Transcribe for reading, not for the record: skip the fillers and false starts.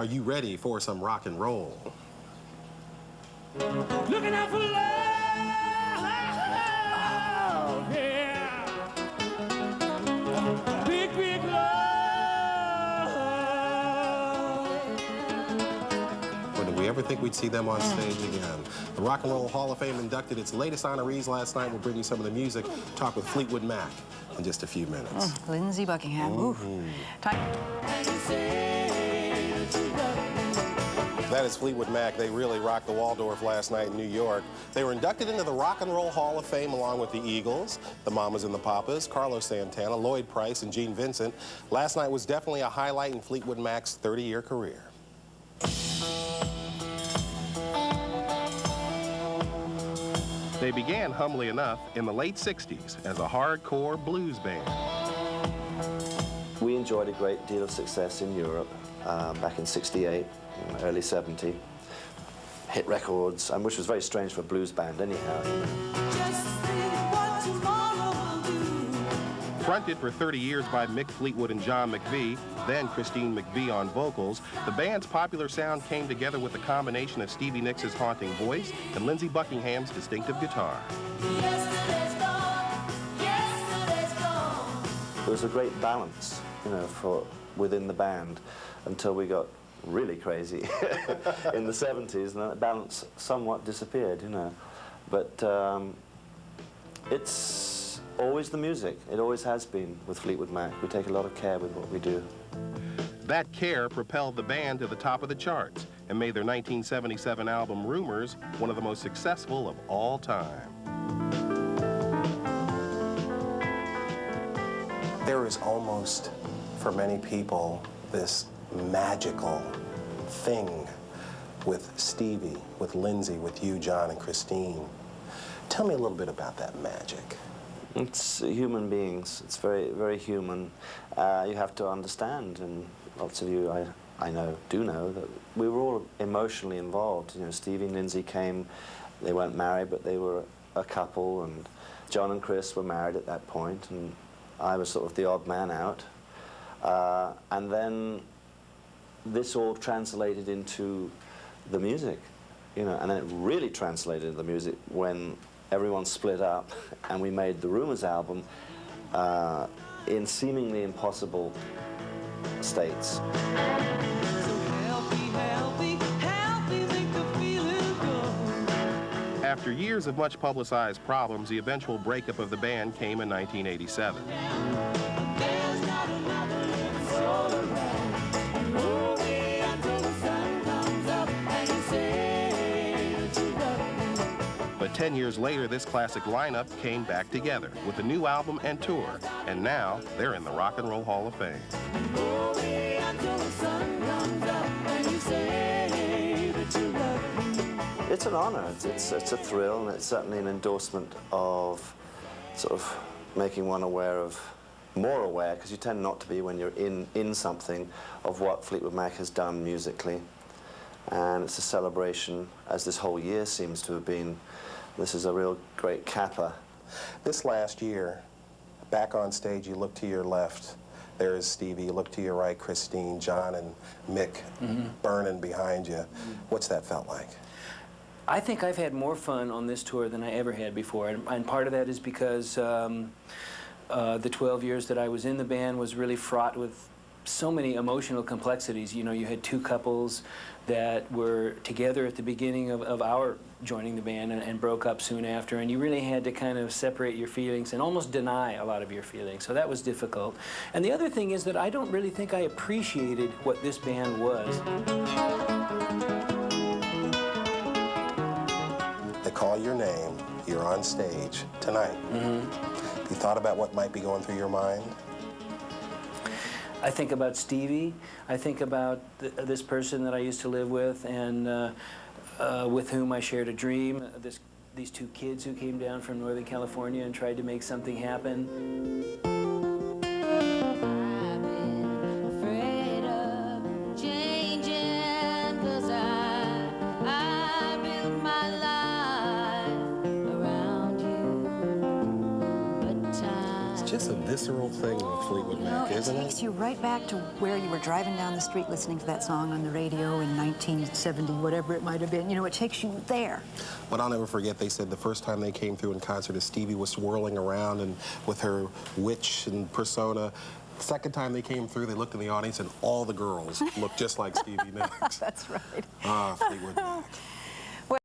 Are you ready for some rock and roll? Looking out for love, yeah. Big, big love. Or did we ever think we'd see them on stage again? The Rock and Roll Hall of Fame inducted its latest honorees last night. We'll bring you some of the music, talk with Fleetwood Mac in just a few minutes. Lindsey Buckingham. That is Fleetwood Mac. They really rocked the Waldorf last night in New York. They were inducted into the Rock and Roll Hall of Fame along with the Eagles, the Mamas and the Papas, Carlos Santana, Lloyd Price, and Gene Vincent. Last night was definitely a highlight in Fleetwood Mac's 30-year career. They began, humbly enough, in the late 60s as a hardcore blues band. We enjoyed a great deal of success in Europe back in '68, early '70. Hit records, and which was very strange for a blues band anyhow. Fronted for 30 years by Mick Fleetwood and John McVie, then Christine McVie on vocals, the band's popular sound came together with a combination of Stevie Nicks' haunting voice and Lindsey Buckingham's distinctive guitar. There was a great balance, within the band until we got really crazy in the '70s, and that balance somewhat disappeared, But it's always the music. It always has been with Fleetwood Mac. We take a lot of care with what we do. That care propelled the band to the top of the charts and made their 1977 album, Rumors, one of the most successful of all time. There is almost, for many people, this magical thing with Stevie, with Lindsey, with you, John, and Christine. Tell me a little bit about that magic. It's human beings. It's very, very human. You have to understand, and lots of you I know do know, that we were all emotionally involved. Stevie and Lindsey came, they weren't married, but they were a couple, and John and Chris were married at that point, and I was sort of the odd man out. And then this all translated into the music, and then it really translated into the music when everyone split up and we made the Rumors album in seemingly impossible states. After years of much publicized problems, the eventual breakup of the band came in 1987. But 10 years later, this classic lineup came back together with a new album and tour, and now they're in the Rock and Roll Hall of Fame. It's an honor, it's a thrill, and it's certainly an endorsement of sort of making one more aware, because you tend not to be when you're in something, of what Fleetwood Mac has done musically. And it's a celebration, as this whole year seems to have been. This is a real great capper. This last year, back on stage, you look to your left, there's Stevie, you look to your right, Christine, John, and Mick burning behind you. What's that felt like? I think I've had more fun on this tour than I ever had before, and part of that is because the 12 years that I was in the band was really fraught with so many emotional complexities. You had two couples that were together at the beginning of our joining the band and broke up soon after, and you really had to kind of separate your feelings and almost deny a lot of your feelings, so that was difficult. And the other thing is that I don't really think I appreciated what this band was. They call your name, you're on stage tonight. You thought about what might be going through your mind? I think about Stevie. I think about this person that I used to live with and with whom I shared a dream. These two kids who came down from Northern California and tried to make something happen. It's a visceral thing with Fleetwood Mac, isn't It it? takes you right back to where you were driving down the street listening to that song on the radio in 1970, whatever it might have been. You know, it takes you there. But I'll never forget, they said the first time they came through in concert as Stevie was swirling around and with her witch and persona. The second time they came through, they looked in the audience and all the girls looked just like Stevie Nicks. That's right. Ah, Fleetwood Mac.